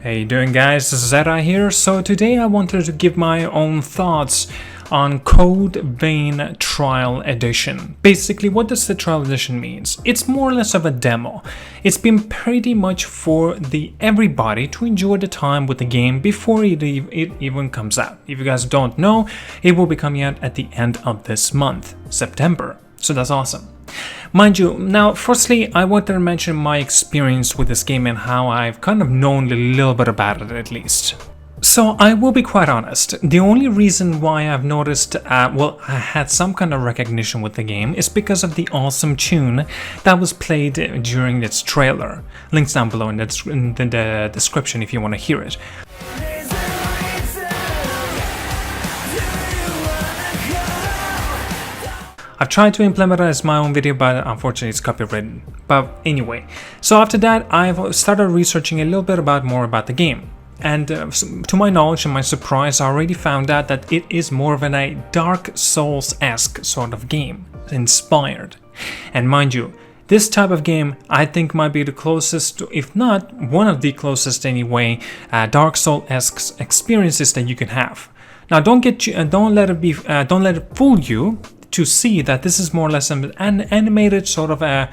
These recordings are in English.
How you doing, guys? This is ZDEyE here. So today I wanted to give my own thoughts on Code Vein Trial Edition. Basically, what does the Trial Edition means? It's more or less of a demo. It's been pretty much for everybody to enjoy the time with the game before it even comes out. If you guys don't know, it will be coming out at the end of this month, September. So that's awesome. Mind you, now firstly I wanted to mention my experience with this game and how I've kind of known a little bit about it at least. So I will be quite honest, the only reason why I've noticed, I had some kind of recognition with the game is because of the awesome tune that was played during its trailer. Links down below in the description if you want to hear it. I've tried to implement it as my own video, but unfortunately it's copywritten. But anyway, so after that I've started researching a little bit more about the game. And to my knowledge and my surprise, I already found out that it is more of a Dark Souls-esque sort of game, inspired. And mind you, this type of game I think might be the closest, if not one of the closest anyway, Dark Souls-esque experiences that you can have. Now don't let it fool you to see that this is more or less an animated sort of a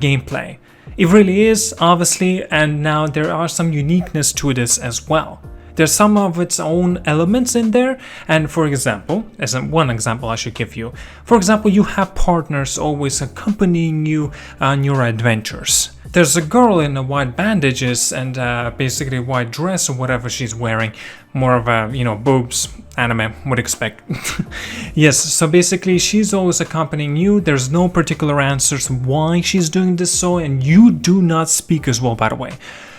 gameplay. It really is, obviously, and now there are some uniqueness to this as well. There's some of its own elements in there, and for example, as one example I should give you, for example, you have partners always accompanying you on your adventures. There's a girl in white bandages and basically a white dress or whatever she's wearing, more of a, boobs, anime would expect. Yes, so basically she's always accompanying you. There's no particular answers why she's doing this and you do not speak as well, by the way.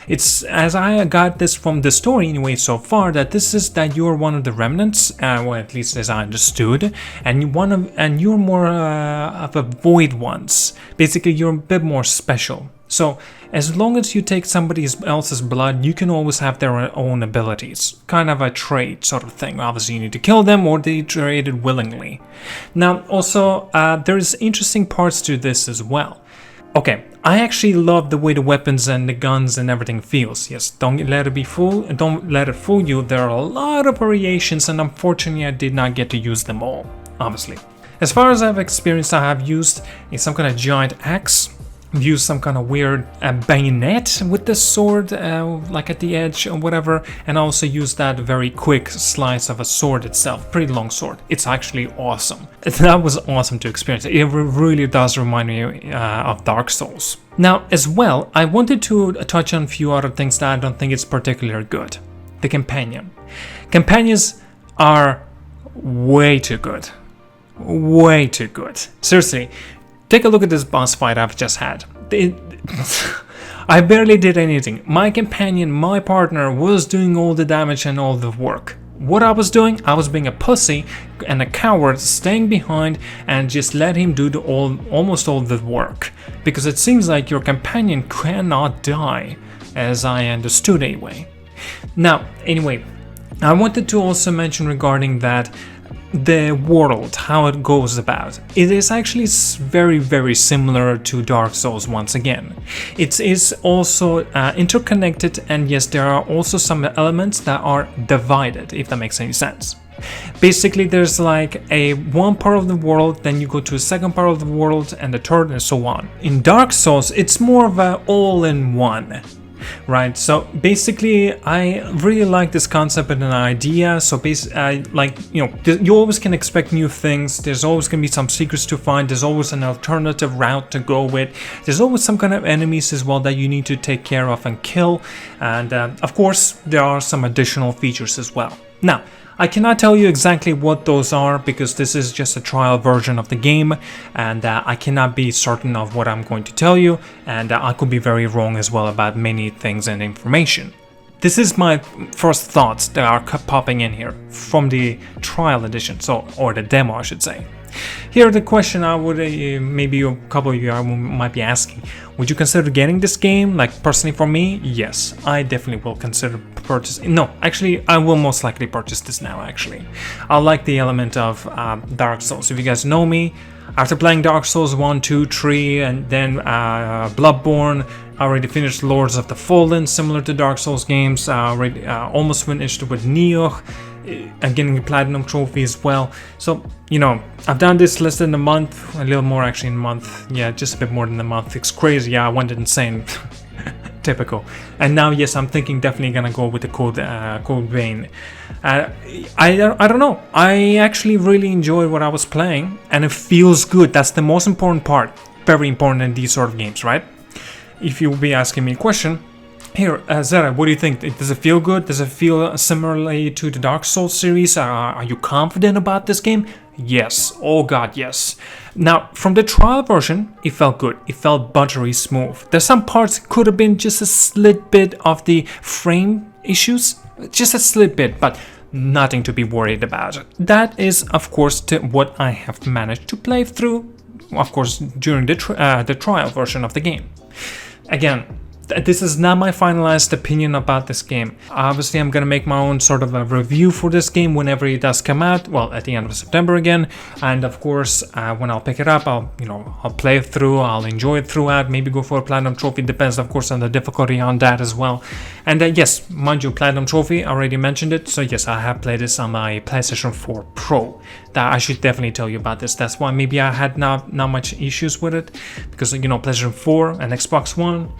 It's, as I got this from the story anyway so far, that you're one of the remnants, well, at least as I understood, and you're more of a void ones. Basically, you're a bit more special. So as long as you take somebody else's blood, you can always have their own abilities. Kind of a trade sort of thing. Obviously you need to kill them or they trade it willingly. Now also there's interesting parts to this as well. Okay, I actually love the way the weapons and the guns and everything feels. Yes, don't let it fool you. There are a lot of variations and unfortunately I did not get to use them all, obviously. As far as I've experienced, I have used some kind of giant axe. Use some kind of weird bayonet with the sword, like at the edge or whatever, and also use that very quick slice of a sword itself, pretty long sword. It's actually awesome. That was awesome to experience. It really does remind me of Dark Souls. Now, as well, I wanted to touch on a few other things that I don't think is particularly good. The companion. Companions are way too good. Way too good. Seriously. Take a look at this boss fight I've just had. I barely did anything. My companion, my partner, was doing all the damage and all the work. What I was doing? I was being a pussy and a coward, staying behind and just let him do almost all the work. Because it seems like your companion cannot die, as I understood anyway. Now, anyway, I wanted to also mention regarding that the world, how it goes about. It is actually very, very similar to Dark Souls once again. It is also interconnected, and yes, there are also some elements that are divided, if that makes any sense. Basically, there's like one part of the world, then you go to a second part of the world, and the third, and so on. In Dark Souls, it's more of a all-in-one. Right, so basically I really like this concept and an idea. So you always can expect new things. There's always going to be some secrets to find. There's always an alternative route to go with. There's always some kind of enemies as well that you need to take care of and kill. And of course there are some additional features as well. Now, I cannot tell you exactly what those are because this is just a trial version of the game, and I cannot be certain of what I'm going to tell you, and I could be very wrong as well about many things and information. This is my first thoughts that are popping in here from the trial edition, or the demo I should say. Here the question I would, maybe a couple of you might be asking, would you consider getting this game? Like personally for me, yes, I definitely will consider purchasing. No, actually I will most likely purchase this now actually. I like the element of Dark Souls. If you guys know me, after playing Dark Souls 1, 2, 3 and then Bloodborne, I already finished Lords of the Fallen, similar to Dark Souls games. I already almost finished with Nioh, getting a Platinum Trophy as well. So, you know, I've done this less than a month, a little more actually in a month. Yeah, just a bit more than a month. It's crazy. Yeah, I went insane. Typical. And now, yes, I'm thinking definitely gonna go with the Code Vein. I don't know. I actually really enjoyed what I was playing, and it feels good. That's the most important part. Very important in these sort of games, right? If you'll be asking me a question, here, Zara, what do you think? Does it feel good? Does it feel similarly to the Dark Souls series? Are you confident about this game? Yes. Oh god, yes. Now, from the trial version, it felt good. It felt buttery smooth. There's some parts could have been just a slight bit of the frame issues. Just a slight bit, but nothing to be worried about. That is, of course, what I have managed to play through, of course, during the trial version of the game. Again, this is not my finalized opinion about this game. Obviously, I'm gonna make my own sort of a review for this game whenever it does come out. Well, at the end of September again, and of course, when I'll pick it up, I'll play it through. I'll enjoy it throughout. Maybe go for a Platinum Trophy. Depends, of course, on the difficulty on that as well. And yes, mind you, Platinum Trophy. I already mentioned it. So yes, I have played this on my PlayStation 4 Pro. That I should definitely tell you about this. That's why maybe I had not much issues with it, because PlayStation 4 and Xbox One.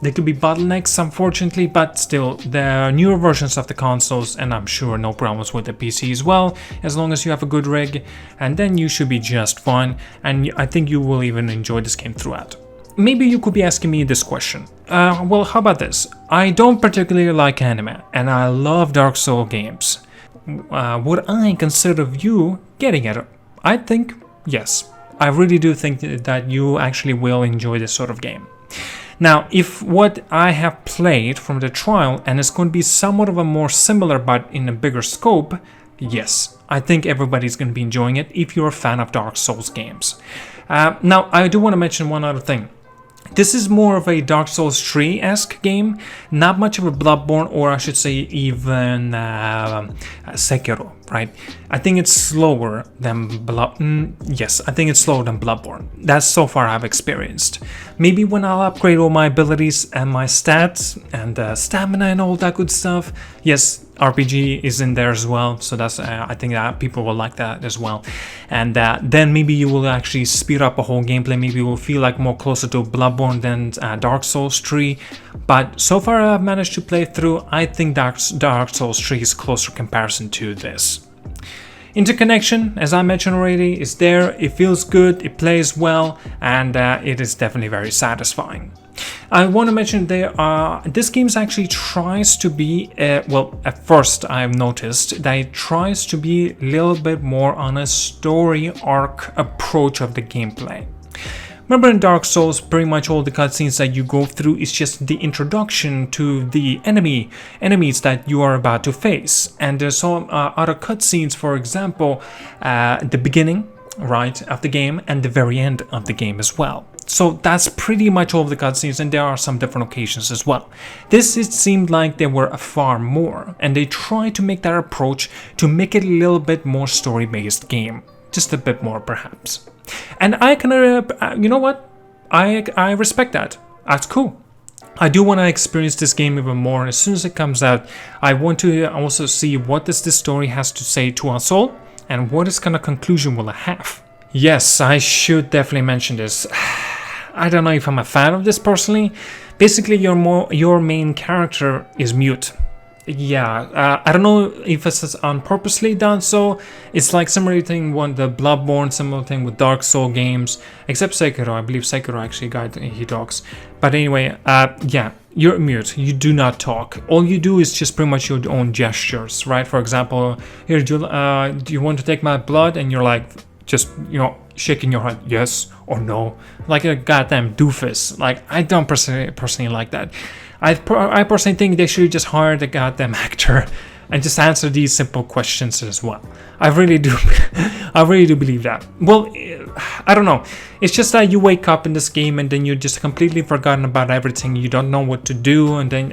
There could be bottlenecks, unfortunately, but still, there are newer versions of the consoles, and I'm sure no problems with the PC as well, as long as you have a good rig, and then you should be just fine, and I think you will even enjoy this game throughout. Maybe you could be asking me this question. Well, how about this? I don't particularly like anime, and I love Dark Souls games. Would I consider you getting it? I think yes. I really do think that you actually will enjoy this sort of game. Now, if what I have played from the trial and it's going to be somewhat of a more similar but in a bigger scope, yes, I think everybody's going to be enjoying it if you're a fan of Dark Souls games. Now, I do want to mention one other thing. This is more of a Dark Souls 3-esque game, not much of a Bloodborne, or I should say even Sekiro, right? I think it's slower than yes, I think it's slower than Bloodborne. That's so far I've experienced. Maybe when I'll upgrade all my abilities and my stats and stamina and all that good stuff. Yes, RPG is in there as well, so that's I think that people will like that as well. And then maybe you will actually speed up a whole gameplay. Maybe you will feel like more closer to Bloodborne than Dark Souls 3. But so far I've managed to play through. I think Dark Souls 3 is closer comparison to this. Interconnection, as I mentioned already, is there. It feels good, it plays well, and it is definitely very satisfying. I want to mention this game actually tries to be, well, at first I've noticed that it tries to be a little bit more on a story arc approach of the gameplay. Remember in Dark Souls, pretty much all the cutscenes that you go through is just the introduction to the enemies that you are about to face. And there's some other cutscenes, for example, the beginning, right, of the game and the very end of the game as well. So that's pretty much all of the cutscenes, and there are some different occasions as well. This, it seemed like there were far more, and they tried to make that approach to make it a little bit more story-based game. Just a bit more, perhaps. And I can, you know what? I respect that. That's cool. I do want to experience this game even more. As soon as it comes out, I want to also see what this story has to say to us all, and what is kind of conclusion will it have. Yes, I should definitely mention this. I don't know if I'm a fan of this personally. Basically, your main character is mute. Yeah, I don't know if it's unpurposely done so. It's like similar thing with the Bloodborne, similar thing with Dark Soul games, except Sekiro. I believe Sekiro actually he talks. But anyway, yeah, you're mute. You do not talk. All you do is just pretty much your own gestures, right? For example, here, do you want to take my blood? And you're like, just, shaking your head, yes or no, like a goddamn doofus. Like, I don't personally like that. I personally think they should just hire the goddamn actor and just answer these simple questions as well. I really do believe that. Well, I don't know. It's just that you wake up in this game and then you're just completely forgotten about everything. You don't know what to do, and then,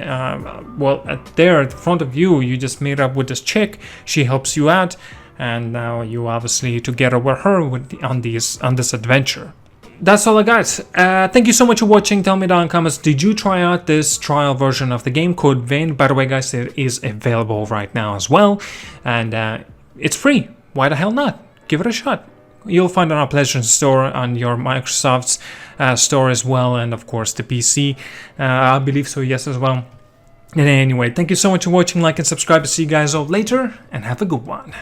there at the front of you, you just meet up with this chick. She helps you out, and now you obviously together with her on this adventure. that's all I got. Thank you so much for watching. Tell me down in the comments, did you try out this trial version of the game called Vein? By the way, guys, it is available right now as well, and it's free. Why the hell not? Give it a shot. You'll find it on our PlayStation Store, on your Microsoft's store as well, and of course the PC. I believe so, yes, as well. And anyway, thank you so much for watching. Like and subscribe. To see you guys all later, and have a good one.